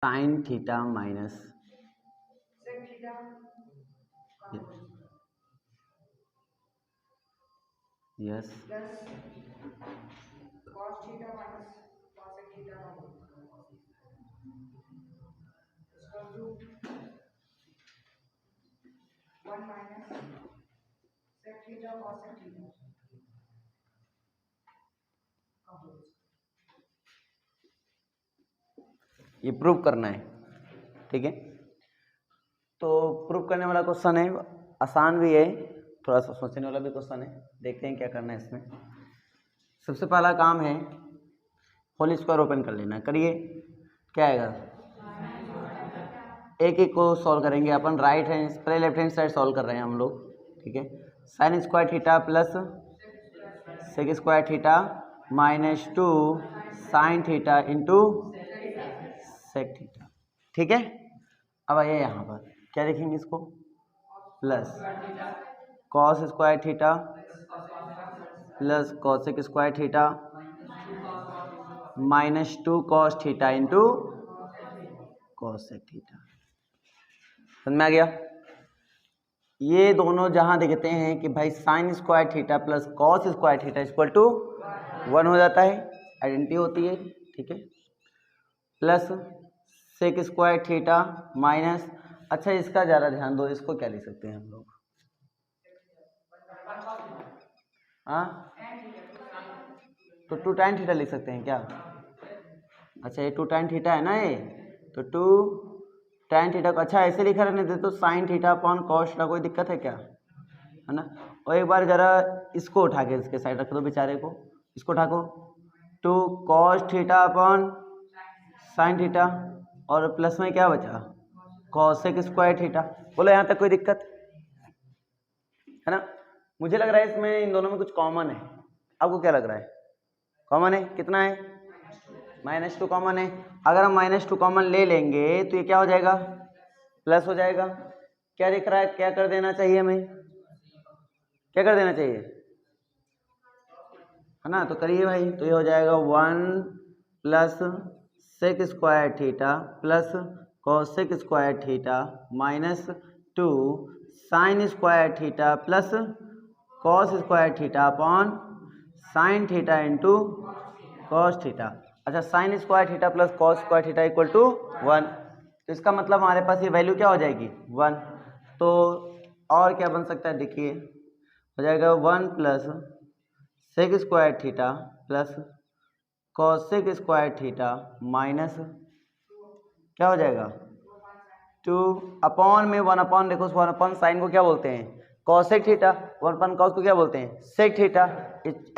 Sine theta minus yes cos theta minus cosec theta equal to 1 minus sec theta cosec theta. ये prove करना है, ठीक है। तो प्रूव करने वाला क्वेश्चन है, आसान भी है, थोड़ा सा सोचने वाला भी क्वेश्चन है। देखते हैं क्या करना है इसमें। सबसे पहला काम है होल स्क्वायर ओपन कर लेना, करिए। क्या आएगा? एक एक को सॉल्व करेंगे अपन। राइट हैंड पहले लेफ्ट हैंड साइड सॉल्व कर रहे हैं हम लोग, ठीक है। Sine square theta plus sec square theta minus 2 sine theta into sec theta, ठीक है। अब आइए यहाँ पर क्या लिखेंगे इसको, plus cos square theta plus cosec square theta minus 2 cos theta into cosec theta. समझ में आ गया? ये दोनों जहां दिखते हैं कि भाई sine square theta plus cos square theta equal to 1 हो जाता है, आइडेंटिटी होती है, ठीक है। Plus sec square theta minus, अच्छा इसका ज़्यादा ध्यान दो, इसको क्या लिख सकते हैं हम लोग? हाँ, तो 2 tan थीटा लिख सकते हैं क्या? अच्छा ये 2 tan थीटा है ना, ये तो 2 tan थीटा को अच्छा ऐसे लिखा रहने दे तो sine theta upon cos theta, कोई दिक्कत है क्या? है ना। और एक बार जरा इसको उठा के इसके साइड रख दो बेचारे को, इसको उठा को 2 cos theta upon sine theta और प्लस में क्या बचा, कॉसेक स्क्वायर थीटा। बोलो यहाँ तक कोई दिक्कत है ना? मुझे लग रहा है इसमें इन दोनों में कुछ कॉमन है, आपको क्या लग रहा है? कॉमन है कितना है? -2 कॉमन है। अगर हम -2 कॉमन ले लेंगे तो ये क्या हो जाएगा, प्लस हो जाएगा। क्या दिख रहा है, क्या कर देना चाहिए हमें, क्या कर देना चाहिए, है ना। तो करिए भाई, तो ये हो जाएगा 1 plus sec square theta plus cosec square theta minus 2 sine square theta plus cos square theta upon sine theta into cos theta. अच्छा sine square theta plus cos square theta equal to 1, तो इसका मतलब हमारे पास ये value क्या हो जाएगी, 1। तो और क्या बन सकता है, देखिए हो जाएगा 1 plus sec square theta plus cosec square theta minus क्या हो जाएगा 2 अपॉन में 1 अपॉन, देखो 1 अपॉन साइन को क्या बोलते हैं, कॉसेक थीटा, 1 अपॉन कॉस को क्या बोलते हैं, सेक थीटा।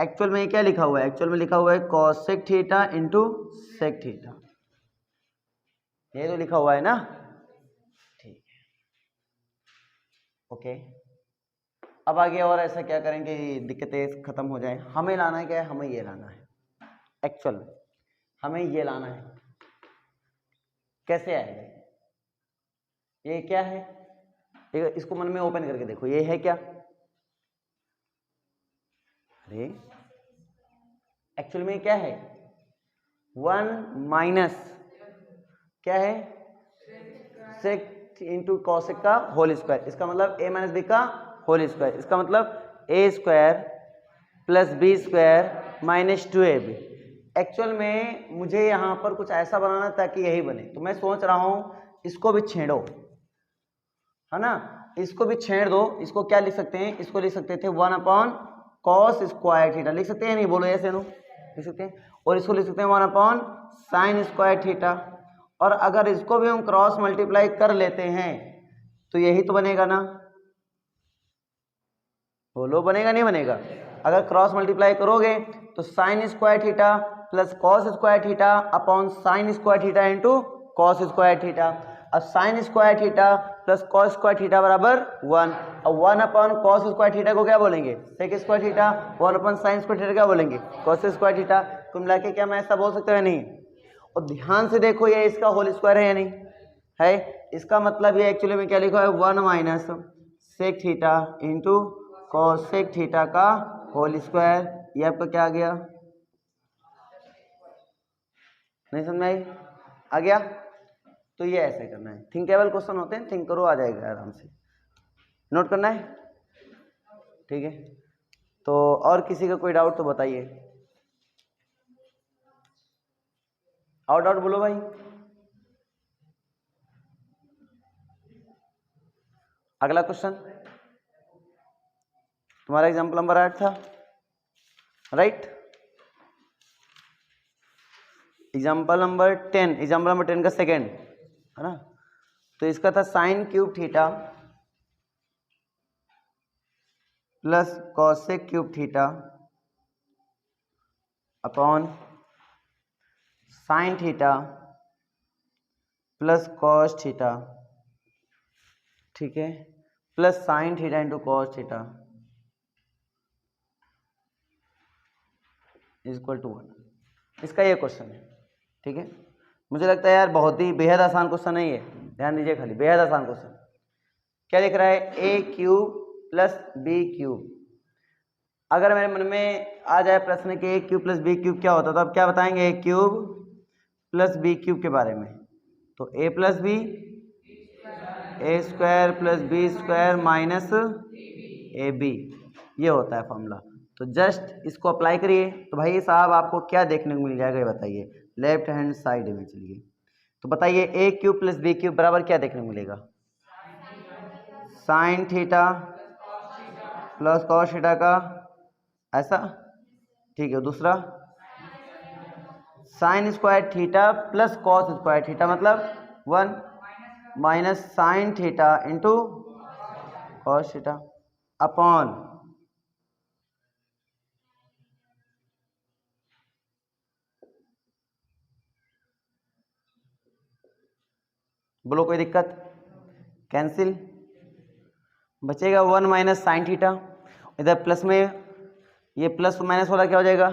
एक्चुअल में क्या लिखा हुआ है, एक्चुअल में लिखा हुआ है cosec theta into sec theta, ये तो लिखा हुआ है ना, ठीक है, ओके। अब आगे और ऐसा क्या करेंगे दिक्कतें खत्म हो जाए। हमें लाना है क्या है, हमें ये लाना है, एक्चुअल हमें ये लाना है। कैसे आएगा, ये क्या है, इसको मन में ओपन करके देखो, ये है क्या, अरे एक्चुअल में क्या है 1 माइनस क्या है सेक इंटू कॉसेक का होल स्क्वायर, इसका मतलब a माइनस बी का होल स्क्वायर, इसका मतलब a square plus B square minus 2ab। Actual में मुझे यहाँ पर कुछ ऐसा बनाना ताकि यही बने, तो मैं सोच रहा हूँ इसको भी छेड़ो, है ना, इसको भी छेड़ दो। इसको क्या लिख सकते हैं, इसको लिख सकते थे 1 अपॉन कॉस स्क्वायर थीटा, लिख सकते हैं नहीं, बोलो ऐसे नो लिख सकते हैं। और इसको लिख सकते हैं 1 अपॉन साइन स्क्वायर थीटा। और अगर इसको भी हम क्रॉस मल्टीप्लाई कर लेते हैं तो यही तो बनेगा ना, बोलो बनेगा नहीं बनेगा? अगर क्रॉस मल्टीप्लाई करोगे तो sine square theta plus cos square theta upon sine square theta into cos square theta. अब sine square theta plus cos square theta बराबर 1, और 1 अपॉन कॉस स्क्वायर थीटा को क्या बोलेंगे, sec square theta, 1 upon sine square theta क्या बोलेंगे, cos square theta. कुल मिला के क्या मैं ऐसा बोल सकता हूँ या नहीं? और ध्यान से देखो ये इसका होल स्क्वायर है या नहीं है, इसका मतलब ये एक्चुअली में क्या लिखा है 1 minus sec theta into cosec theta का होल स्क्वायर। ये आपका क्या आ गया, नहीं समझ में आई, आ गया। तो ये ऐसे करना है, थिंकेबल क्वेश्चन होते हैं, थिंक करो आ जाएगा आराम से, नोट करना है, ठीक है। तो और किसी का कोई डाउट तो बताइए, और डाउट बोलो भाई। अगला क्वेश्चन, तुम्हारा एग्जाम्पल नंबर 8 था, right. Example number 10, example number 10 का सेकेंड है ना, तो इसका था sine cube theta plus cosec cube theta upon sine theta plus cos theta, ठीक है, plus sine theta into cos theta is equal to 1। इसका ये क्वेश्चन है, ठीक है। मुझे लगता है यार बहुत ही बेहद आसान क्वेश्चन है ये, ध्यान दीजिए खाली, बेहद आसान क्वेश्चन। क्या दिख रहा है, A cube plus B cube. अगर मेरे मन में आ जाए प्रश्न कि A cube plus B cube क्या होता, तो आप क्या बताएंगे, A cube plus B cube के बारे में। तो A plus B, A square plus B square minus A B, ये होता है फॉर्मूला। तो जस्ट इसको अप्लाई करिए, तो भाई साहब आपको क्या देखने को मिल जाएगा ये बताइए, लेफ्ट हैंड साइड में चलिए, तो बताइए ए क्यूब प्लस बी क्यूब बराबर क्या देखने को मिलेगा, sign theta plus cos theta का ऐसा, ठीक है। दूसरा sign square theta plus cos square theta मतलब 1 minus sign theta into cos theta upon बोलो कोई दिक्कत, कैंसिल, बचेगा 1 माइनस साइन थीटा, इधर प्लस में ये प्लस माइनस वाला क्या हो जाएगा,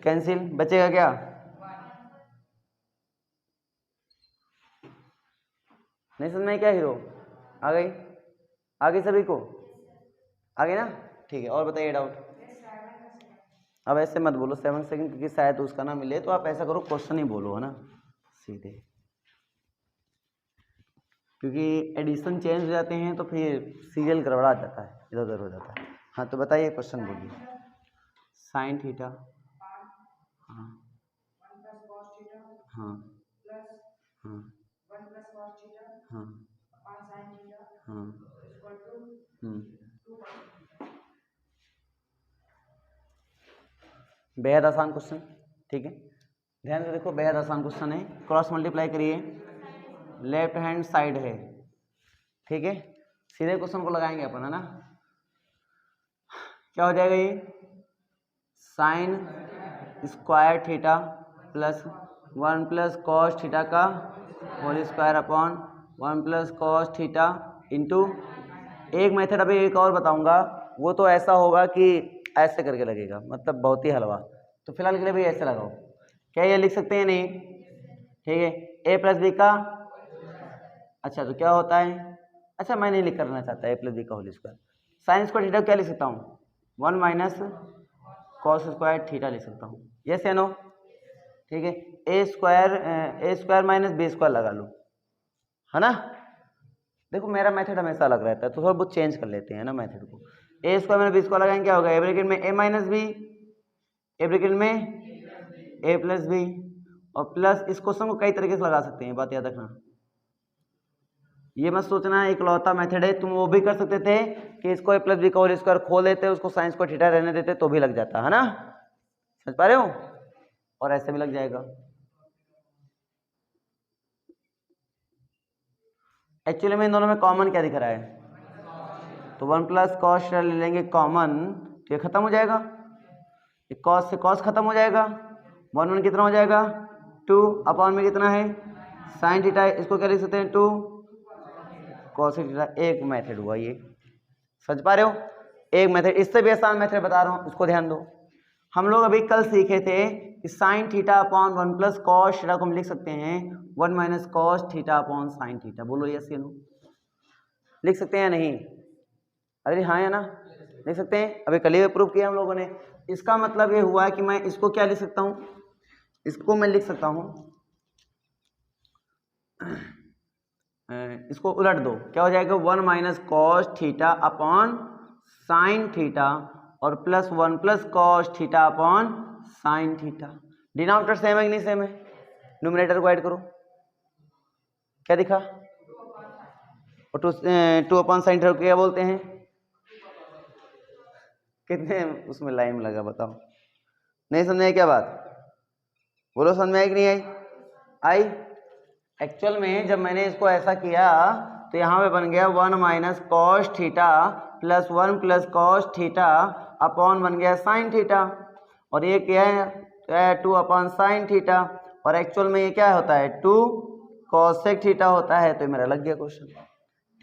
कैंसिल, बचेगा क्या, नहीं समझ में क्या हीरो, आ गई, आ गई सभी को, आ गई ना, ठीक है। और बताइए डाउट। अब ऐसे मत बोलो 7 सेकंड, क्योंकि शायद उसका ना मिले, तो आप ऐसा करो क्वेश्चन ही बोलो, है ना, सीधे, क्योंकि एडिशन चेंज हो जाते हैं तो फिर सीरियल गड़बड़ा जाता है, इधर उधर हो जाता है। हाँ तो बताइए क्वेश्चन बोलिए, साइन थीटा, हाँ हाँ हाँ हाँ हाँ, बेहद आसान क्वेश्चन, ठीक है, ध्यान से देखो, बेहद आसान क्वेश्चन है। क्रॉस मल्टीप्लाई करिए, लेफ्ट हैंड साइड है, ठीक है, सीधे क्वेश्चन को लगाएंगे अपन, है ना। क्या हो जाएगा ये, sine square theta plus 1 plus cos theta का whole square upon 1 plus cos theta into, एक मेथड अभी एक और बताऊंगा, वो तो ऐसा होगा कि ऐसे करके लगेगा, मतलब बहुत ही हलवा। तो फिलहाल के लिए भी ऐसे लगाओ, क्या ये लिख सकते हैं, नहीं, ठीक है, ए प्लस बी का, अच्छा तो क्या होता है, अच्छा मैं नहीं लिख करना चाहता ए प्लस बी का whole square, sine square theta क्या लिख सकता हूँ, 1 माइनस कॉस स्क्वायर थीटा लिख सकता हूँ, यस या नो, ठीक है। ए स्क्वायर माइनस बी स्क्वायर लगा लो, है ना। देखो मेरा मेथड हमेशा अलग रहता है, तो थोड़ा बहुत चेंज कर लेते हैं ना मेथड को। ए स्क्वायर माइनस बी स्क्वायर लगाएंगे, क्या होगा, ए ब्रैकेट में ए माइनस बी, ए ब्रैकेट में ए प्लस बी, और प्लस इस क्वेश्चन को कई तरीके से लगा सकते हैं, बात याद रखना, ये मत सोचना एक लौता मेथड है, तुम वो भी कर सकते थे कि इसको ए प्लस बी का होल स्क्वायर खोल देते, उसको साइंस को थीटा रहने देते तो भी लग जाता, है ना, समझ पा रहे हो, और ऐसे भी लग जाएगा। एक्चुअली में इन दोनों में कॉमन क्या दिख रहा है, तो 1 प्लस कॉस ले लेंगे कॉमन, तो ये खत्म हो जाएगा, कॉस से कॉस खत्म हो जाएगा, 1 1 कितना हो जाएगा 2 अपॉन में कितना है साइन थीटा, इसको क्या लिख सकते हैं 2 कॉस थीटा। एक मेथड हुआ ये, समझ पा रहे हो, एक मेथड, इससे भी आसान मेथड बता रहा हूँ, उसको ध्यान दो। हम लोग अभी कल सीखे थे कि sine theta upon 1 plus cos theta को हम लिख सकते हैं 1 minus cos theta upon sine theta, बोलो यस या नो, लिख सकते हैं या नहीं, अरे हाँ या ना, लिख सकते हैं, अभी कल ही प्रूव किया हम लोगों ने। इसका मतलब ये हुआ कि मैं इसको क्या लिख सकता हूँ, इसको मैं लिख सकता हूँ इसको उलट दो, क्या हो जाएगा 1 minus cos theta upon sine theta और plus 1 plus cos theta upon sine theta. Denominator same है कि नहीं सेम है? न्यूमरेटर को ऐड करो, क्या दिखा? और टू अपॉन साइन थीटा क्या बोलते हैं? कितने उसमें लाइन लगा बताओ? नहीं समझ आई क्या बात? बोलो समझ में आई कि नहीं आई? आई। एक्चुअल में जब मैंने इसको ऐसा किया तो यहाँ पे बन गया 1 minus cos theta plus 1 plus cos theta upon बन गया साइन थीटा, और ये क्या है 2 अपॉन साइन थीटा, और एक्चुअल में ये क्या होता है 2 कॉसेक थीटा होता है। तो मेरा लग गया क्वेश्चन।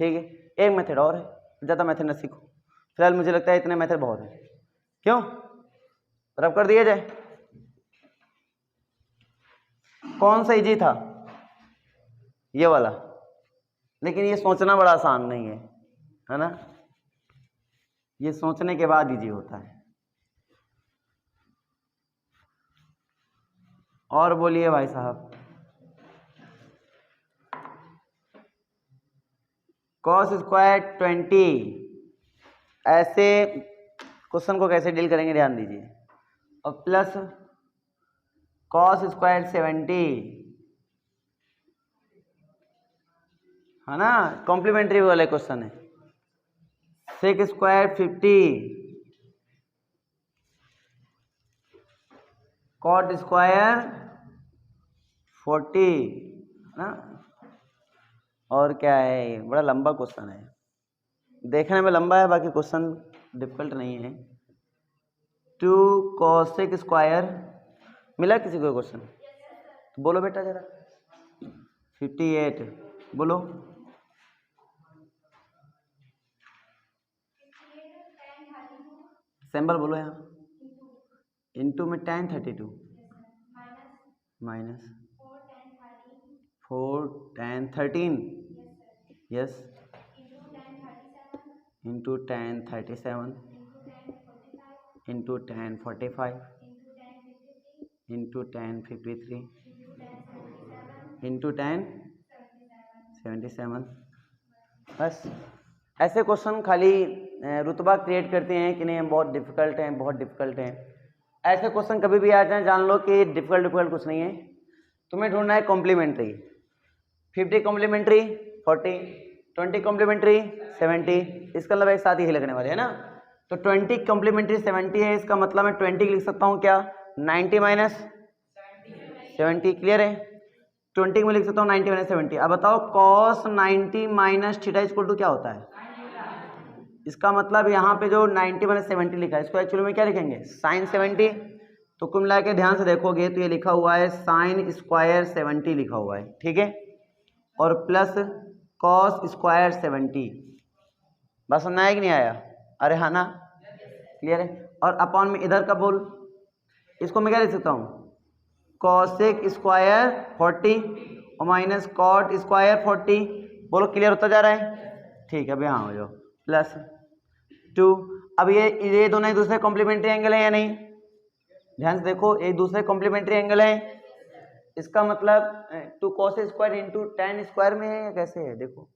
ठीक है, एक मेथड और है, ज़्यादा मेथड न सीखो फिलहाल, मुझे लगता है इतने मेथड बहुत है। क्यों? रब कर दिया जाए। कौन सा इजी था? ये वाला, लेकिन ये सोचना बड़ा आसान नहीं है ना? ये सोचने के बाद इजी होता है। और बोलिए भाई साहब, कॉस स्क्वायर 20, ऐसे क्वेश्चन को कैसे डील करेंगे ध्यान दीजिए। और प्लस कॉस स्क्वायर 70, है ना, कॉम्प्लीमेंट्री वाले क्वेश्चन है। सेक स्क्वायर 50, कॉट स्क्वायर 40, है ना। और क्या है, ये बड़ा लंबा क्वेश्चन है, देखने में लंबा है, बाकी क्वेश्चन डिफिकल्ट नहीं है। 2 कॉसेक स्क्वायर, मिला किसी को क्वेश्चन? तो बोलो बेटा जरा। 58 बोलो। सिंबल बोलो यहाँ। इनटू में tan 32 minus 4 tan 13 yes into tan 37 into tan 45 into tan 53 into tan 77। बस ऐसे क्वेश्चन खाली रुतबा क्रिएट करते हैं कि नहीं बहुत डिफिकल्ट हैं, बहुत डिफिकल्ट हैं। ऐसे क्वेश्चन कभी भी आ जाए जान लो कि डिफिकल्ट कुछ नहीं है। तुम्हें ढूंढना है कॉम्प्लीमेंट्री। 50 कॉम्प्लीमेंट्री 40, 20 कॉम्प्लीमेंट्री 70, इसका मतलब एक साथ ही लगने वाले है ना। तो 20 कॉम्प्लीमेंट्री 70 है, इसका मतलब मैं 20 लिख सकता हूँ क्या 90 माइनस 70, क्लियर है। 20 में लिख सकता हूँ 90 माइनस 70। अब बताओ cos 90 minus theta equal to क्या होता है? इसका मतलब यहाँ पे जो 90 माइनस 70 लिखा है इसको एक्चुअली में क्या लिखेंगे साइन 70। तो कुल मिला के ध्यान से देखोगे तो ये लिखा हुआ है साइन स्क्वायर 70 लिखा हुआ है, ठीक है, और प्लस कॉस स्क्वायर 70। बस समझ आया कि नहीं आया? अरे हाँ ना, क्लियर है। और अपॉन में इधर का बोल, इसको मैं क्या लिख सकता हूँ कॉसेक स्क्वायर 40 और माइनस कॉट स्क्वायर 40। बोलो क्लियर होता जा रहा है? ठीक है, अब यहाँ हो जाओ प्लस 2। अब ये दोनों एक दूसरे कॉम्प्लीमेंट्री एंगल है या नहीं? ध्यान से देखो, एक दूसरे कॉम्प्लीमेंट्री एंगल है। इसका मतलब 2 cos square into tan square में है या कैसे है? देखो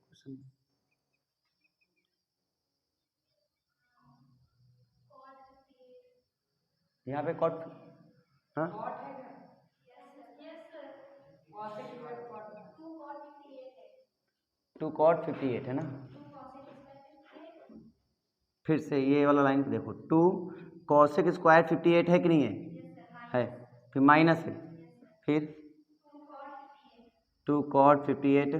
यहाँ पे कॉट, हाँ 2 कॉट 58 है ना। फिर से ये वाला लाइन देखो, 2 कॉसेक स्क्वायर 58 है कि नहीं है? फिर माइनस है, फिर 2 कॉट 58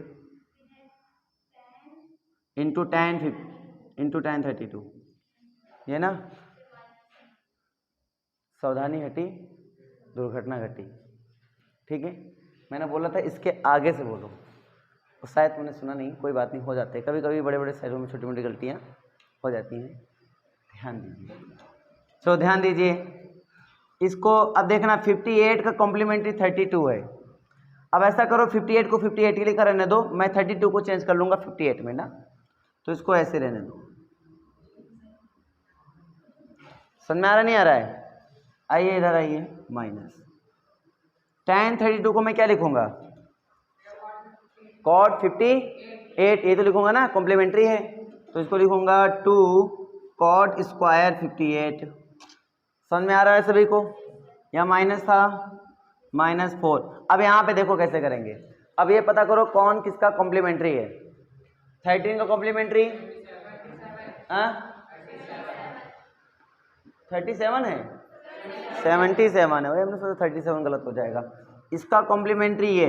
इंटू tan 32, ये ना। सावधानी हटी दुर्घटना घटी, ठीक है। मैंने बोला था इसके आगे से बोलो, तो शायद तुमने सुना नहीं, कोई बात नहीं, हो जाते हैं कभी कभी बड़े बड़े शहरों में छोटी मोटी गलतियाँ हो जाती हैं। ध्यान दीजिए, सो ध्यान दीजिए इसको। अब देखना 58 का कॉम्प्लीमेंट्री 32 है। अब ऐसा करो 58 को 58 के लिए रहने दो, मैं 32 को चेंज कर लूँगा 58 में ना, तो इसको ऐसे रहने दो। समझ में आ रहा नहीं आ रहा है? आइए इधर आइए, माइनस tan 32 को मैं क्या लिखूंगा कॉट 58 8, ये तो लिखूंगा ना, कॉम्प्लीमेंट्री है, तो इसको लिखूंगा 2 cot स्क्वायर 58। समझ में आ रहा है सभी को? यहाँ माइनस था, -4। अब यहाँ पे देखो कैसे करेंगे। अब ये पता करो कौन किसका कॉम्प्लीमेंट्री है। 13 का कॉम्प्लीमेंट्री 37 है, 77 है भाई, हमने सोचा 37 गलत हो जाएगा। इसका कॉम्प्लीमेंट्री ये,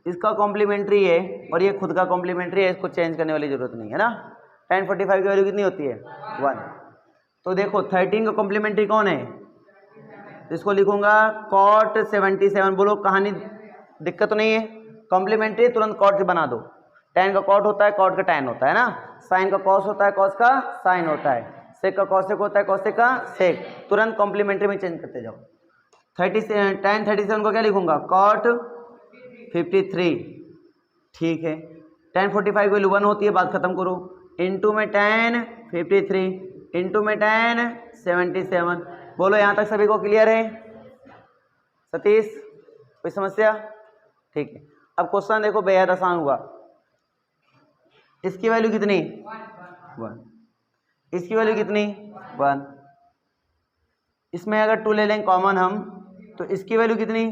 इसका कॉम्प्लीमेंट्री है, और ये खुद का कॉम्प्लीमेंट्री है, इसको चेंज करने वाली जरूरत नहीं है ना। tan 45 की वैल्यू कितनी होती है? 1। तो देखो 13 का कॉम्प्लीमेंट्री कौन है? इसको लिखूंगा cot 77। बोलो कहानी दिक्कत तो नहीं है? कॉम्प्लीमेंट्री तुरंत cot से बना दो। tan का cot होता है, cot का tan होता है ना, sin का cos होता है, cos का sin होता है, sec का cosec होता है, cosec का sec। तुरंत कॉम्प्लीमेंट्री में चेंज करते जाओ। tan 37 को क्या लिखूंगा? cot 53। ठीक है, tan 45 की वैल्यू 1 होती है, बात खत्म करो। इंटू में tan 53 इंटू में tan 77। बोलो यहाँ तक सभी को क्लियर है? सतीश कोई समस्या? ठीक है, अब क्वेश्चन देखो, बेहद आसान हुआ। इसकी वैल्यू कितनी? 1। इसकी वैल्यू कितनी? 1। इसमें अगर 2 ले लें कॉमन हम, तो इसकी वैल्यू कितनी?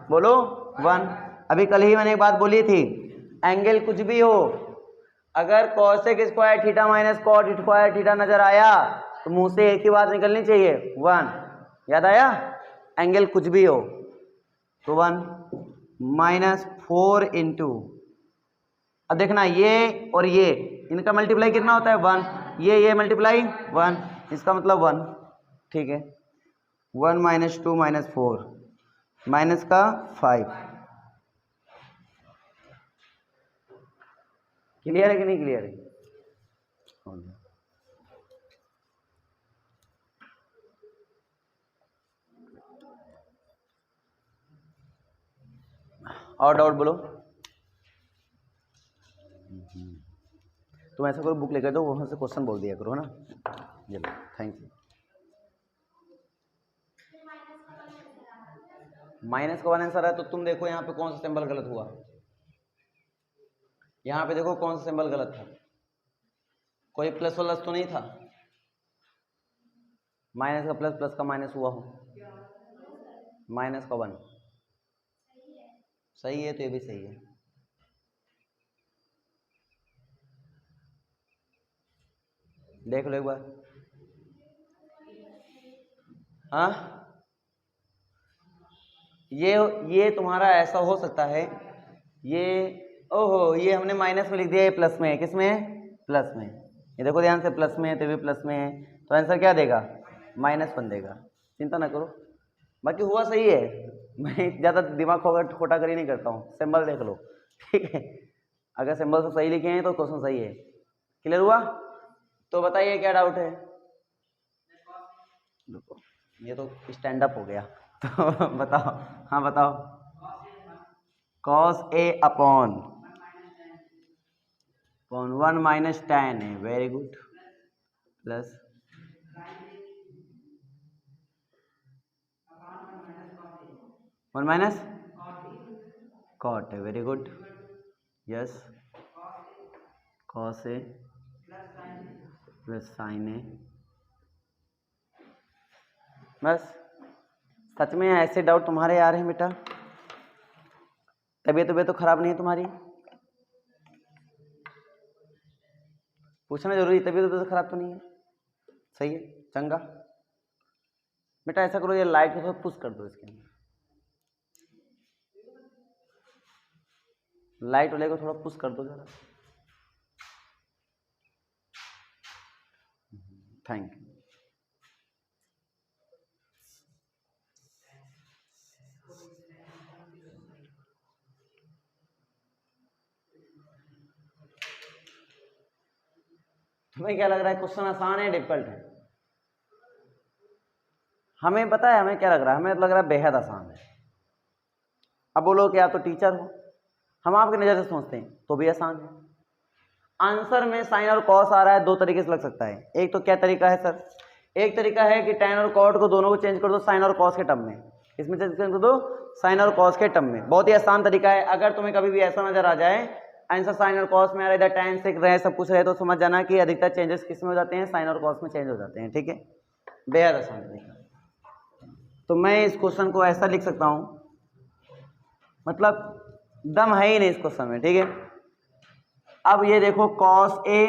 बोलो 1। अभी कल ही मैंने एक बात बोली थी, एंगल कुछ भी हो, अगर cosec square theta minus cot square theta नजर आया तो मुंह से एक ही बात निकलनी चाहिए, 1। याद आया? एंगल कुछ भी हो तो 1 -4 इंटू, अब देखना ये और ये, इनका मल्टीप्लाई कितना होता है? 1। ये मल्टीप्लाई 1, इसका मतलब 1। ठीक है, 1 -2 -4 माइनस का 5। क्लियर है कि नहीं क्लियर है? और डाउट बोलो। तुम ऐसा करो, बुक लेकर दो, वहां से क्वेश्चन बोल दिया करो, है ना। चलो थैंक यू। माइनस का 1 आंसर है, तो तुम देखो यहाँ पे कौन सा सिंबल गलत हुआ। यहाँ पे देखो कौन सा सिंबल गलत था, कोई प्लस वाला तो नहीं था। माइनस का प्लस, प्लस का माइनस हुआ हो, माइनस का 1 सही है, तो ये भी सही है। देख लो एक बार। हाँ, ये तुम्हारा ऐसा हो सकता है, ये ओहो, ये हमने माइनस में लिख दिया, ये प्लस में है। किस में है? प्लस में। ये देखो ध्यान से, प्लस में है तो भी प्लस में है, तो आंसर क्या देगा? -1 देगा। चिंता ना करो, बाकी हुआ सही है। मैं ज़्यादा दिमाग खोटा कर ही नहीं करता हूँ, सिंबल देख लो, ठीक है। अगर सिंबल से सही लिखे हैं तो क्वेश्चन सही है। क्लियर हुआ? तो बताइए क्या डाउट है? ये तो स्टैंड अप हो गया, तो बताओ। हाँ बताओ। cos A upon 1 minus tan है, very good, plus 1 minus cot है, very good, yes, cos A plus sin A। बस, सच में ऐसे डाउट तुम्हारे आ रहे हैं बेटा? तबीयत तो खराब नहीं है तुम्हारी? पूछना जरूरी, तबीयत तो खराब तो नहीं है? सही है, चंगा। बेटा ऐसा करो, ये लाइट को थोड़ा पुश कर दो, इसके अंदर लाइट वाले को थोड़ा पुश कर दो जरा। Thank you. तुम्हें क्या लग रहा है क्वेश्चन आसान है डिफिकल्ट है? हमें पता है हमें क्या लग रहा है, हमें लग रहा है बेहद आसान है। अब बोलो कि आप तो टीचर हो, हम आपकी नज़र से सोचते हैं तो भी आसान है। आंसर में साइन और कॉस आ रहा है, दो तरीके से लग सकता है। एक तो क्या तरीका है सर? एक तरीका है कि tan और cot को दोनों को चेंज कर दो साइन और कॉस के टर्म में, इसमें चेंज कर दो साइन और कॉस के टर्म में। बहुत ही आसान तरीका है। अगर तुम्हें कभी भी ऐसा नजर आ जाए आंसर साइन और कॉस में आ रहा है, इधर tan सेक रहे सब कुछ रहे, तो समझ जाना कि अधिकतर चेंजेस किस में हो जाते हैं, साइन और कॉस में चेंज हो जाते हैं। ठीक है, बेहद आसान तरीका। तो मैं इस क्वेश्चन को ऐसा लिख सकता हूँ, मतलब दम है ही नहीं इस क्वेश्चन में। ठीक है, अब ये देखो cos A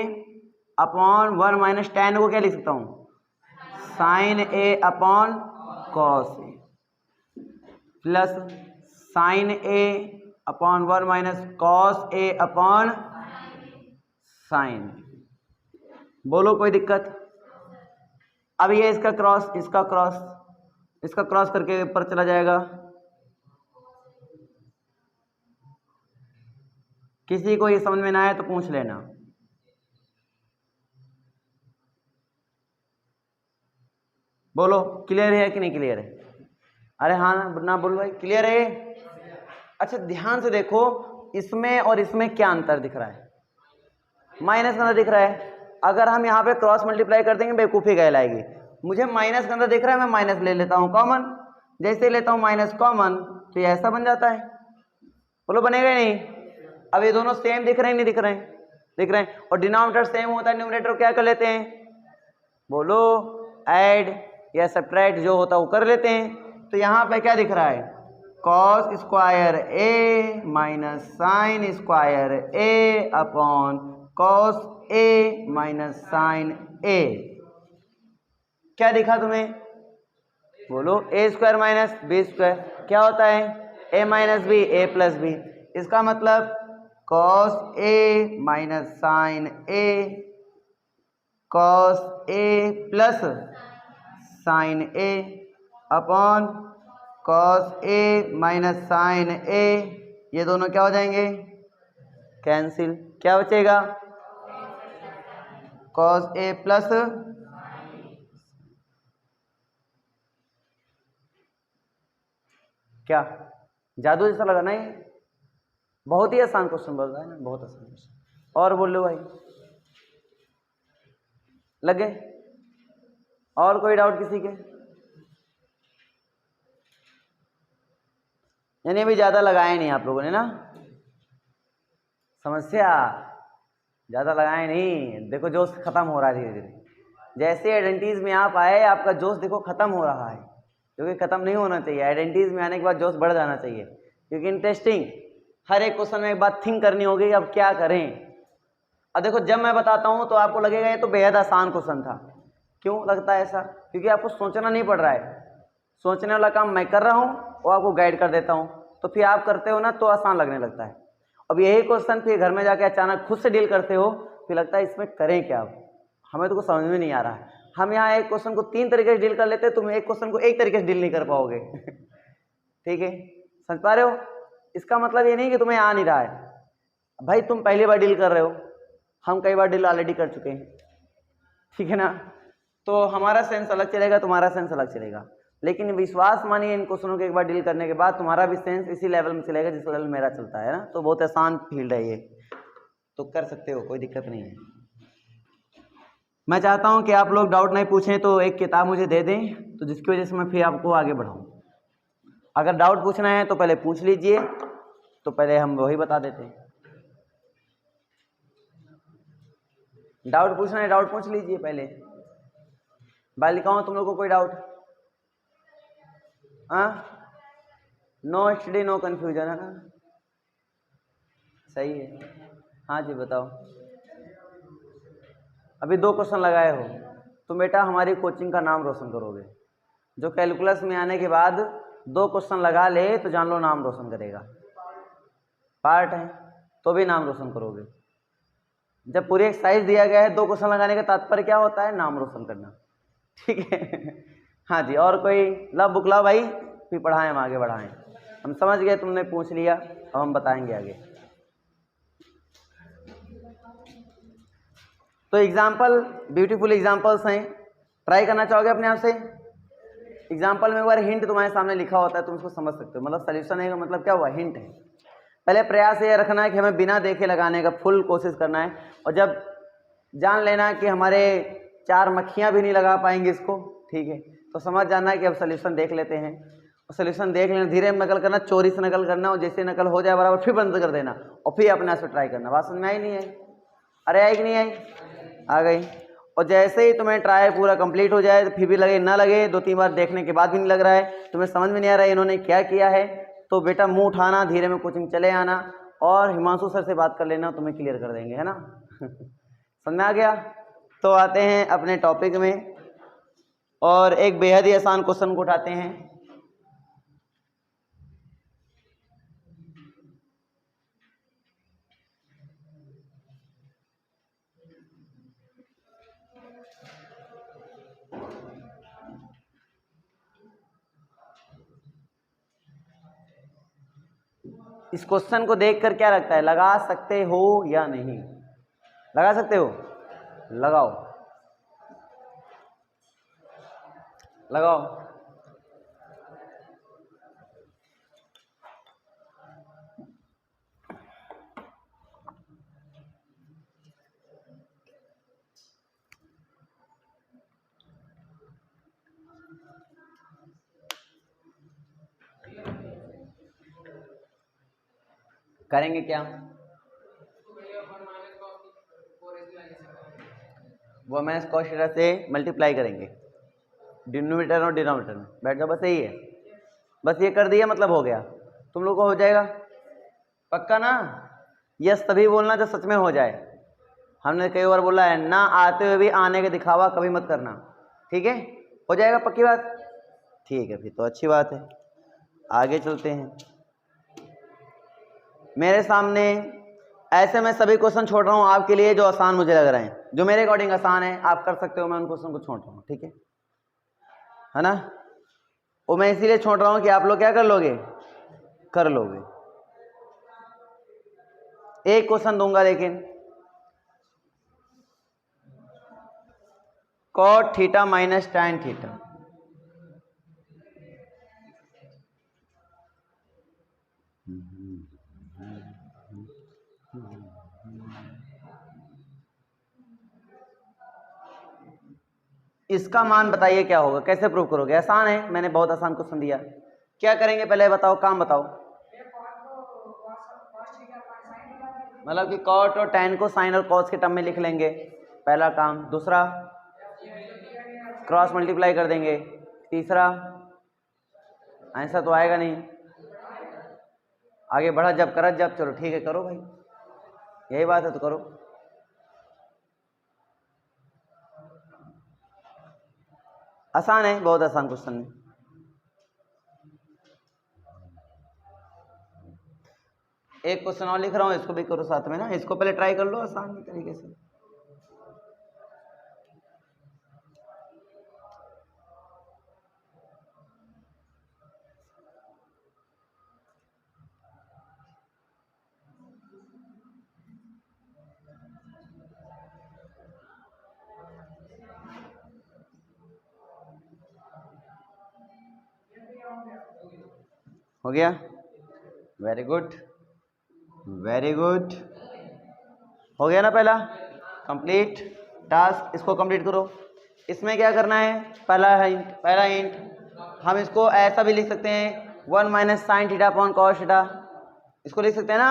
upon 1 minus tan को क्या लिख सकता हूँ, sine A upon cos A plus sine A upon 1 minus cos A upon sine. बोलो कोई दिक्कत? अब ये इसका क्रॉस, इसका क्रॉस, इसका क्रॉस करके ऊपर चला जाएगा। किसी को ये समझ में ना आए तो पूछ लेना। बोलो क्लियर है कि नहीं क्लियर है? अरे हाँ ना बोलो भाई, क्लियर है? अच्छा ध्यान से देखो, इसमें और इसमें क्या अंतर दिख रहा है, माइनस का अंदर दिख रहा है। अगर हम यहाँ पे क्रॉस मल्टीप्लाई कर देंगे बेवकूफ़ी कहलाएगी। मुझे माइनस का अंदर दिख रहा है, मैं माइनस ले लेता हूँ कॉमन, जैसे लेता हूँ माइनस कॉमन तो ये ऐसा बन जाता है। बोलो बनेगा नहीं? अब ये दोनों सेम दिख रहे हैं नहीं दिख रहे हैं? दिख रहे हैं। और डिनोमिनेटर सेम होता है, न्यूमरेटर क्या कर लेते हैं, बोलो ऐड या सब्ट्रैक्ट जो होता है वो कर लेते हैं। तो यहाँ पे क्या दिख रहा है, cos square A minus sine square A upon cos A minus sign ए। क्या दिखा तुम्हें? बोलो ए स्क्वायर माइनस बी स्क्वायर क्या होता है, ए माइनस बी ए प्लस बी। इसका मतलब cos A minus sign A, cos A plus sign A upon cos A minus sign ए। ये दोनों क्या हो जाएंगे, कैंसिल। क्या बचेगा, कॉस ए प्लस, क्या जादू जैसा लगा नहीं? बहुत ही आसान क्वेश्चन बोल रहा है ना, बहुत आसान क्वेश्चन। और बोल लो भाई, लगे? और कोई डाउट किसी के? यानी अभी ज़्यादा लगाए नहीं आप लोगों ने ना समस्या, ज़्यादा लगाए नहीं। देखो जोश खत्म हो रहा है धीरे धीरे, जैसे आइडेंटिटीज में आप आए आपका जोश देखो खत्म हो रहा है, क्योंकि खत्म नहीं होना चाहिए। आइडेंटिटीज में आने के बाद जोश बढ़ जाना चाहिए, क्योंकि इंटरेस्टिंग हर एक क्वेश्चन में एक बात थिंक करनी होगी, अब क्या करें। अब देखो जब मैं बताता हूँ तो आपको लगेगा ये तो बेहद आसान क्वेश्चन था। क्यों लगता है ऐसा? क्योंकि आपको सोचना नहीं पड़ रहा है, सोचने वाला काम मैं कर रहा हूँ और आपको गाइड कर देता हूँ, तो फिर आप करते हो ना तो आसान लगने लगता है। अब यही क्वेश्चन फिर घर में जाके अचानक खुद से डील करते हो, फिर लगता है इसमें करें क्या, हमें तो कुछ समझ में नहीं आ रहा है। हम यहाँ एक क्वेश्चन को 3 तरीके से डील कर लेते हैं, तुम एक क्वेश्चन को एक तरीके से डील नहीं कर पाओगे। ठीक है, समझ पा रहे हो? इसका मतलब ये नहीं कि तुम्हें आ नहीं रहा है भाई, तुम पहली बार डील कर रहे हो, हम कई बार डील ऑलरेडी कर चुके हैं। ठीक है ना, तो हमारा सेंस अलग चलेगा, तुम्हारा सेंस अलग चलेगा, लेकिन विश्वास मानिए इन क्वेश्चनों के एक बार डील करने के बाद तुम्हारा भी सेंस इसी लेवल में चलेगा जिस लेवल मेरा चलता है ना। तो बहुत आसान फील्ड है ये, तो कर सकते हो, कोई दिक्कत नहीं है। मैं चाहता हूं कि आप लोग डाउट नहीं पूछें तो एक किताब मुझे दे दें, तो जिसकी वजह से मैं फिर आपको आगे बढ़ाऊं। अगर डाउट पूछना है तो पहले पूछ लीजिए, तो पहले हम वही बता देते हैं। डाउट पूछना है, डाउट पूछ लीजिए पहले। बालिकाओं तुम लोग को कोई डाउट? हाँ, नो स्टडी नो कन्फ्यूजन है ना, सही है। हाँ जी बताओ। अभी 2 क्वेश्चन लगाए हो तुम बेटा, हमारी कोचिंग का नाम रोशन करोगे। जो कैलकुलस में आने के बाद 2 क्वेश्चन लगा ले तो जान लो नाम रोशन करेगा। पार्ट है तो भी नाम रोशन करोगे। जब पूरी एक्सरसाइज दिया गया है 2 क्वेश्चन लगाने का तात्पर्य क्या होता है, नाम रोशन करना। ठीक है। हाँ जी, और कोई? ला बुक लाओ भाई, फिर पढ़ाएं, हम आगे बढ़ाएं। हम समझ गए, तुमने पूछ लिया, अब हम बताएंगे आगे। तो एग्जाम्पल, ब्यूटीफुल एग्जाम्पल्स हैं, ट्राई करना चाहोगे अपने आप से? एग्जाम्पल में एक बार हिंट तुम्हारे सामने लिखा होता है, तुम उसको समझ सकते हो। मतलब सोल्यूशन है, मतलब क्या हुआ, हिंट है। पहले प्रयास ये रखना है कि हमें बिना देखे लगाने का फुल कोशिश करना है, और जब जान लेना कि हमारे 4 मक्खियाँ भी नहीं लगा पाएंगे इसको, ठीक है, तो समझ जाना है कि अब सोल्यूशन देख लेते हैं। सोल्यूशन देख लेना, धीरे में नकल करना, चोरी से नकल करना, और जैसे नकल हो जाए बराबर फिर बंद कर देना और फिर अपने आप से ट्राई करना। बात समझ में आई नहीं आई? अरे आई कि नहीं आई? आ गई। और जैसे ही तुम्हें ट्राई पूरा कंप्लीट हो जाए, फिर भी लगे ना लगे, 2-3 बार देखने के बाद भी नहीं लग रहा है, तुम्हें समझ में नहीं आ रहा है इन्होंने क्या किया है, तो बेटा मुंह उठाना, धीरे में कोचिंग चले आना और हिमांशु सर से बात कर लेना, तुम्हें क्लियर कर देंगे, है ना। समझ में आ गया? तो आते हैं अपने टॉपिक में और एक बेहद ही आसान क्वेश्चन को उठाते हैं। इस क्वेश्चन को देखकर क्या लगता है, लगा सकते हो या नहीं? लगा सकते हो? लगाओ, लगाओ। करेंगे क्या? वो मैं कॉस थीटा से मल्टीप्लाई करेंगे डिनोमिनेटर और डिनोमिनेटर में। बैठ जाओ, बस यही है, बस ये कर दिया मतलब हो गया, तुम लोग को हो जाएगा पक्का ना? यस तभी बोलना जब सच में हो जाए। हमने कई बार बोला है ना, आते हुए भी आने के दिखावा कभी मत करना, ठीक है? हो जाएगा पक्की बात? ठीक है, फिर तो अच्छी बात है। आगे चलते हैं। मेरे सामने ऐसे मैं सभी क्वेश्चन छोड़ रहा हूँ आपके लिए जो आसान मुझे लग रहे हैं, जो मेरे अकॉर्डिंग आसान है, आप कर सकते हो, मैं उन क्वेश्चन को छोड़ रहा हूँ, ठीक है ना? वो मैं इसीलिए छोड़ रहा हूँ कि आप लोग क्या कर लोगे, कर लोगे। एक क्वेश्चन दूंगा लेकिन, cot theta minus tan theta, इसका मान बताइए क्या होगा, कैसे प्रूव करोगे? आसान है, मैंने बहुत आसान क्वेश्चन दिया। क्या करेंगे पहले बताओ, काम बताओ। मतलब कि कॉट और टैन को साइन और कॉस के टर्म में लिख लेंगे, पहला काम। दूसरा, क्रॉस मल्टीप्लाई कर देंगे। तीसरा, ऐसा तो आएगा नहीं, आगे बढ़ा जब करा जब, चलो ठीक है करो भाई, यही बात है तो करो। आसान है, बहुत आसान क्वेश्चन है। एक क्वेश्चन और लिख रहा हूँ, इसको भी करो साथ में ना, इसको पहले ट्राई कर लो आसान तरीके से। हो गया? Very good, very good. हो गया ना पहला कंप्लीट टास्क, इसको कंप्लीट करो। इसमें क्या करना है, पहला हिंट हम इसको ऐसा भी लिख सकते हैं, 1 minus sine theta upon cos theta, इसको लिख सकते हैं ना,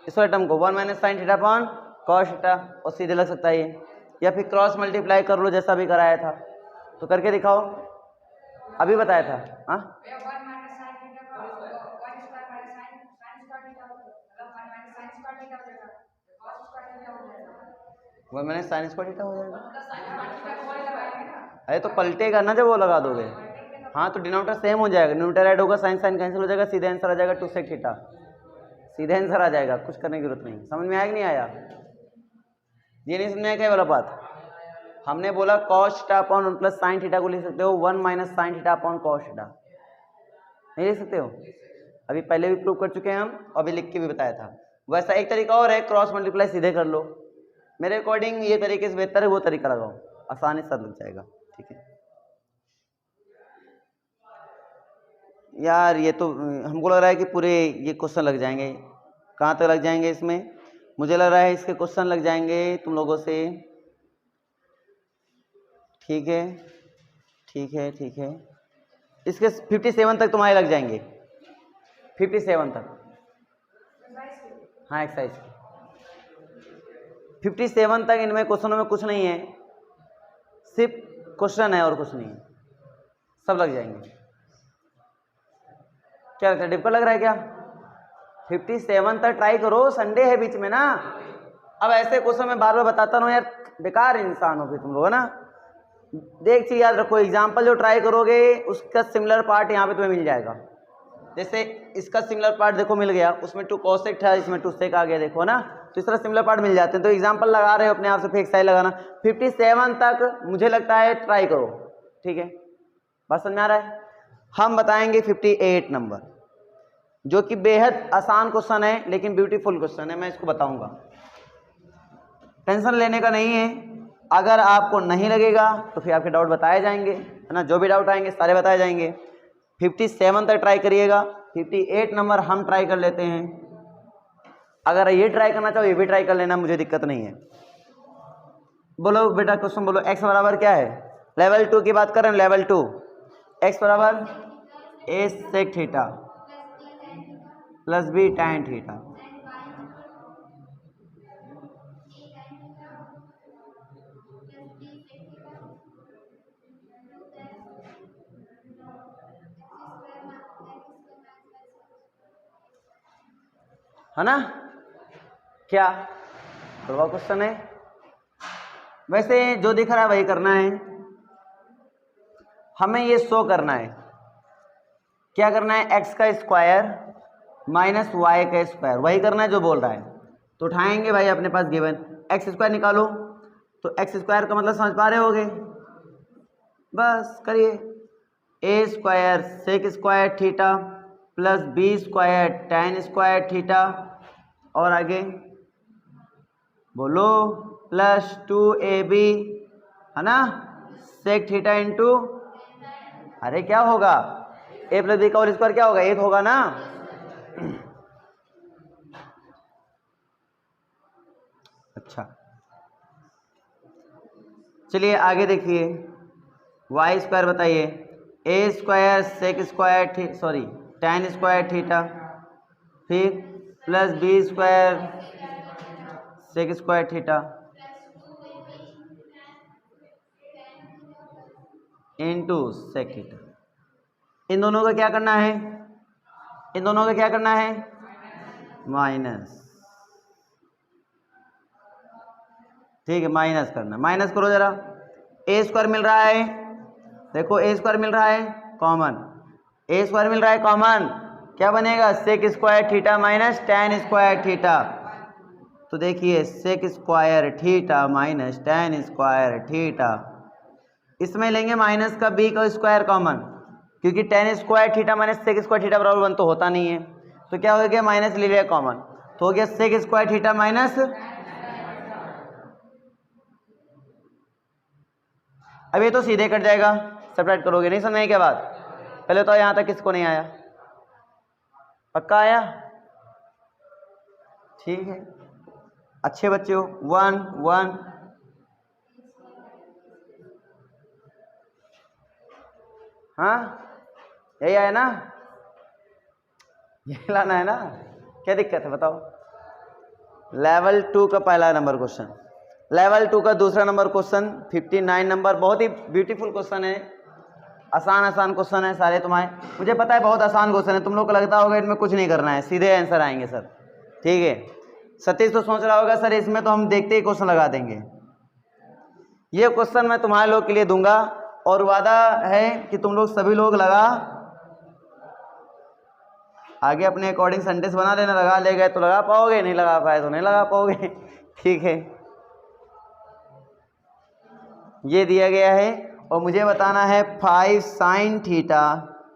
इस वाले टर्म को 1 minus sine theta upon cos theta, और सीधे लग सकता है ये, या फिर क्रॉस मल्टीप्लाई कर लो जैसा भी कराया था, तो करके दिखाओ, अभी बताया था। हाँ, वो मैंने साइन स्क्वायर थीटा हो जाएगा। अरे तो पलटेगा ना जब वो लगा दोगे। हाँ तो डिनोमिनेटर सेम हो जाएगा, न्यूमरेटर ऐड होगा, साइन साइन कैंसिल हो जाएगा, सीधे आंसर आ जाएगा 2 sec थीटा, सीधे आंसर आ जाएगा, कुछ करने की जरूरत नहीं। समझ में आया कि नहीं आया? ये नहीं समझ में आया क्या वाला बात? हमने बोला cos theta upon 1 plus sine theta को लिख सकते हो 1 minus sine theta upon cos theta, नहीं लिख सकते हो? अभी पहले भी प्रूव कर चुके हैं हम, अभी लिख के भी बताया था। वैसा एक तरीका और है, क्रॉस मल्टीप्लाई सीधे कर लो। मेरे अकॉर्डिंग ये तरीके से बेहतर है, वो तरीका लगाओ, आसानी से लग जाएगा, ठीक है यार। ये तो हमको लग रहा है कि पूरे ये क्वेश्चन लग जाएंगे, कहाँ तक लग जाएंगे इसमें, मुझे लग रहा है इसके क्वेश्चन लग जाएंगे तुम लोगों से, ठीक है ठीक है ठीक है। इसके 57 तक तुम्हारे लग जाएंगे, 57 तक। हाँ एक्सरसाइज 57 तक इनमें क्वेश्चनों में कुछ नहीं है, सिर्फ क्वेश्चन है और कुछ नहीं है, सब लग जाएंगे। क्या लगता है, डिफिकल्ट लग रहा है क्या? 57 तक ट्राई करो, संडे है बीच में ना। अब ऐसे क्वेश्चन मैं बार बार बताता हूँ यार, बेकार इंसान हो फिर तुम लोग, है ना। देख चीज याद रखो, एग्जाम्पल जो ट्राई करोगे उसका सिमिलर पार्ट यहाँ पे तुम्हें मिल जाएगा। जैसे इसका सिमिलर पार्ट देखो मिल गया, उसमें 2 cosec था, इसमें 2 sec आ गया, देखो ना। तो इस तरह सिमिलर पार्ट मिल जाते हैं। तो एग्जाम्पल लगा रहे हो अपने आप से, फिर एक्सरसाइज लगाना। 57 तक मुझे लगता है ट्राई करो, ठीक है, बात समझ में आ रहा है। हम बताएंगे 58 नंबर, जो कि बेहद आसान क्वेश्चन है लेकिन ब्यूटीफुल क्वेश्चन है, मैं इसको बताऊंगा। टेंशन लेने का नहीं है, अगर आपको नहीं लगेगा तो फिर आपके डाउट बताए जाएंगे, है ना। जो भी डाउट आएंगे सारे बताए जाएंगे। 57 तक ट्राई करिएगा, 58 नंबर हम ट्राई कर लेते हैं। अगर ये ट्राई करना चाहो ये भी ट्राई कर लेना, मुझे दिक्कत नहीं है। बोलो बेटा क्वेश्चन बोलो। x बराबर क्या है, लेवल 2 की बात कर रहे हैं, लेवल 2। x बराबर a sec theta plus b tan theta, है ना। क्या थोड़ा क्वेश्चन है, वैसे जो दिख रहा है वही करना है। हमें ये शो करना है, क्या करना है, x का स्क्वायर माइनस y का स्क्वायर, वही करना है जो बोल रहा है। तो उठाएंगे भाई अपने पास गिवन, x स्क्वायर निकालो, तो x स्क्वायर का मतलब समझ पा रहे होगे, बस करिए। a square sec square theta plus b square tan square theta, और आगे बोलो प्लस 2ab, है ना, सेक थीटा इंटू, अरे क्या होगा, a प्लस b का होल स्क्वायर क्या होगा, 8 होगा ना। अच्छा चलिए आगे देखिए, वाई स्क्वायर बताइए, A square sec square sorry tan square theta, फिर plus B square sec square theta into sec theta. इन दोनों का क्या करना है, इन दोनों का क्या करना है, माइनस, ठीक है, माइनस करना, माइनस करो जरा। ए स्क्वायर मिल रहा है, देखो ए स्क्वायर मिल रहा है कॉमन, ए स्क्वायर मिल रहा है कॉमन, क्या बनेगा, sec square theta minus tan square theta. तो देखिए sec square theta minus tan square theta, इसमें लेंगे माइनस का b का स्क्वायर कॉमन, क्योंकि tan square theta minus sec square theta बराबर 1 तो होता नहीं है, तो क्या हो गया, माइनस ले लिया कॉमन, तो हो गया सेक स्क्वायर थीटा माइनस। अब ये तो सीधे कट जाएगा, सेपरेट करोगे नहीं, समझ क्या बात। पहले तो यहाँ तक किसको नहीं आया, पक्का आया, ठीक है, अच्छे बच्चे हो। 1 1, हाँ यही आया ना, यही लाना है ना, क्या दिक्कत है बताओ। लेवल 2 का पहला नंबर क्वेश्चन, लेवल 2 का दूसरा नंबर क्वेश्चन, 59 नंबर, बहुत ही ब्यूटीफुल क्वेश्चन है, आसान आसान क्वेश्चन है सारे तुम्हारे, मुझे पता है बहुत आसान क्वेश्चन है, तुम लोग को लगता होगा इनमें कुछ नहीं करना है, सीधे आंसर आएंगे सर, ठीक है। सतीश तो सोच रहा होगा सर इसमें तो हम देखते ही क्वेश्चन लगा देंगे, ये क्वेश्चन मैं तुम्हारे लोग के लिए दूंगा, और वादा है कि तुम लोग सभी लोग लगा आगे अपने अकॉर्डिंग सेंटेंस बना लेना, लगा ले गए तो लगा पाओगे, नहीं लगा पाए तो नहीं लगा पाओगे, ठीक है। ये दिया गया है और मुझे बताना है 5 साइन थीटा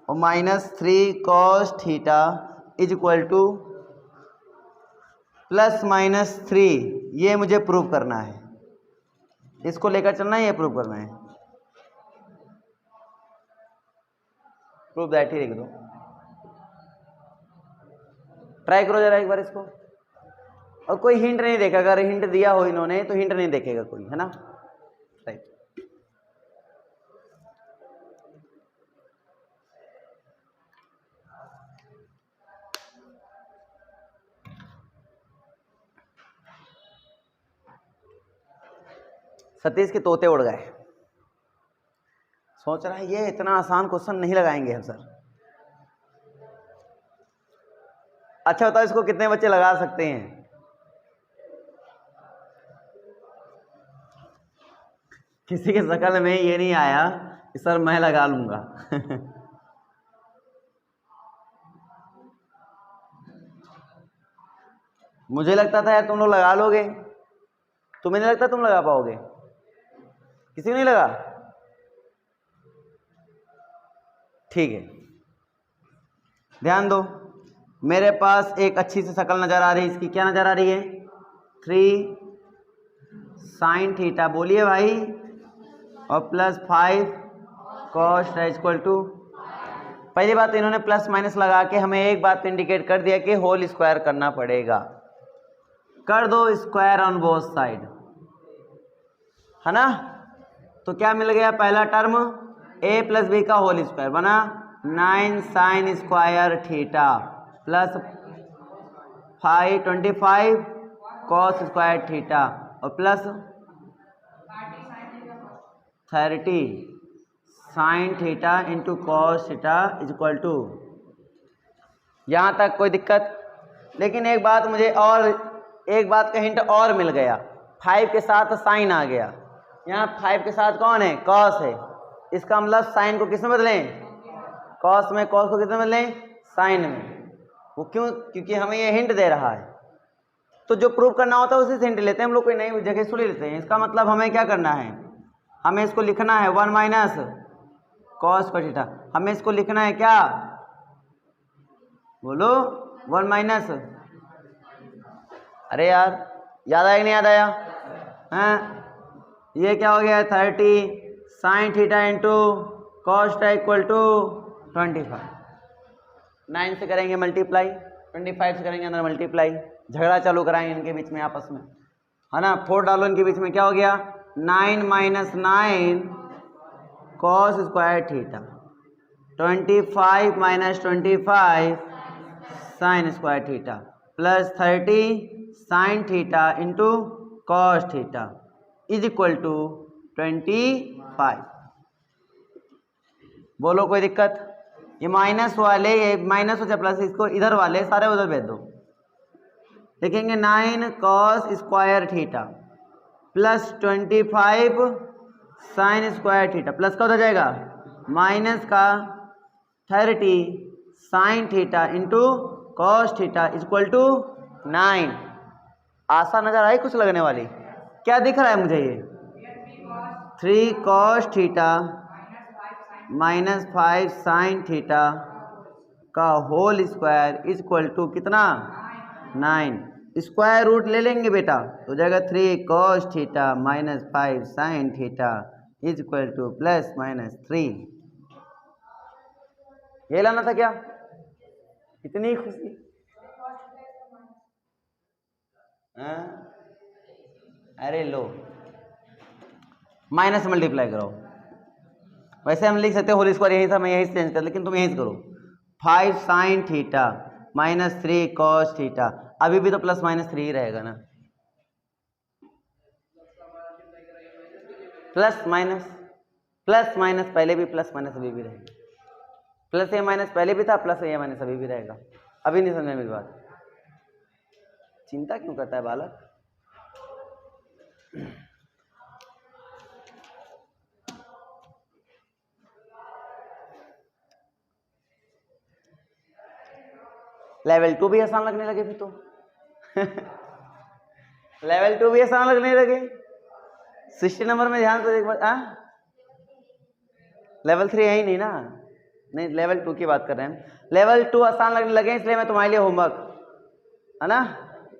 और minus 3 cos theta is equal two plus minus 3, ये मुझे प्रूव करना है, इसको लेकर चलना है, ये प्रूव करना है, प्रूव दैट ही लिख दो, ट्राई करो जरा एक बार इसको। और कोई हिंट नहीं देगा, अगर हिंट दिया हो इन्होंने तो हिंट नहीं देखेगा कोई, है ना, राइट। सतीश के तोते उड़ गए। सोच रहा है ये इतना आसान क्वेश्चन नहीं लगाएंगे हम सर। अच्छा बताओ इसको कितने बच्चे लगा सकते हैं? किसी के शकल में ये नहीं आया कि सर मैं लगा लूंगा। मुझे लगता था यार तुम लोग लगा लोगे, तुम्हें नहीं लगता तुम लगा पाओगे? किसी को नहीं लगा? ठीक है, ध्यान दो, मेरे पास एक अच्छी सी शक्ल नजर आ रही है। इसकी क्या नजर आ रही है? 3 sin थीटा, बोलिए भाई, और प्लस 5 cos इक्वल टू, पहली बात इन्होंने प्लस माइनस लगा के हमें एक बात इंडिकेट कर दिया कि होल स्क्वायर करना पड़ेगा। कर दो स्क्वायर ऑन बोथ साइड, है ना? तो क्या मिल गया? पहला टर्म a प्लस बी का होल स्क्वायर बना 9 sin square theta plus 25 cos square theta और plus 30 sin theta into cos theta is equal to. यहाँ तक कोई दिक्कत? लेकिन एक बात मुझे और, एक बात का हिंट और मिल गया। 5 के साथ साइन आ गया, यहाँ 5 के साथ कौन है? कॉस है। इसका मतलब साइन को किस में बदलें? कॉस में। कॉस को किस में बदलें? साइन में। वो क्यों? क्योंकि हमें ये हिंट दे रहा है। तो जो प्रूव करना होता है उसी से हिंट लेते हैं हम लोग, कोई नई जगह से लेते हैं। इसका मतलब हमें क्या करना है? हमें इसको लिखना है 1 माइनस कॉस स्क्वायर थीटा। हमें इसको लिखना है क्या? बोलो 1 माइनस, अरे यार याद आया कि नहीं याद आया? हाँ, ये क्या हो गया? 30 sin theta into cos theta equal to 25। 9 से करेंगे मल्टीप्लाई, 25 से करेंगे अंदर मल्टीप्लाई, झगड़ा चालू कराएंगे इनके बीच में आपस में, है ना? 4 डालो इनके बीच में, क्या हो गया? 9 minus 9 cos square theta, 25 minus 25 sine square theta plus 30 sine theta into cos theta is equal to 25। बोलो कोई दिक्कत? ये माइनस वाले, ये माइनस हो चाहे प्लस, इसको इधर वाले सारे उधर भेज दो। लिखेंगे 9 cos square theta plus 25 sine square theta, plus का उधर जाएगा माइनस का 30 sine theta into cos theta equal to 9। आसान नजर आई कुछ लगने वाली? क्या दिख रहा है मुझे? ये 3 cos theta minus 5 sine theta का whole square is equal to कितना? 9। स्क्वायर रूट ले लेंगे बेटा तो जाएगा 3 cos theta minus 5 sine theta is equal two plus minus 3। ये लाना था क्या? इतनी खुशी? हाँ? अरे लो, माइनस मल्टीप्लाई करो। वैसे हम लिख सकते होल स्क्वायर, यही था, मैं यही से चेंज कर, लेकिन तुम यही से करो। 5 sine theta minus 3 cos theta, अभी भी तो प्लस माइनस 3 ही रहेगा ना? प्लस माइनस पहले भी, प्लस माइनस अभी भी रहेगा। प्लस ए माइनस पहले भी था, प्लस ए माइनस अभी भी रहेगा। अभी नहीं समझा मेरी बात? चिंता क्यों करता है बालक? लेवल 2 भी आसान लगने लगे फिर तो। लेवल 2 भी आसान लगने लगे। 60 नंबर में ध्यान से एक बार, लेवल 3 है ही नहीं ना? नहीं, लेवल 2 की बात कर रहे हैं। लेवल 2 आसान लगने लगे इसलिए मैं तुम्हारे लिए होमवर्क, है ना?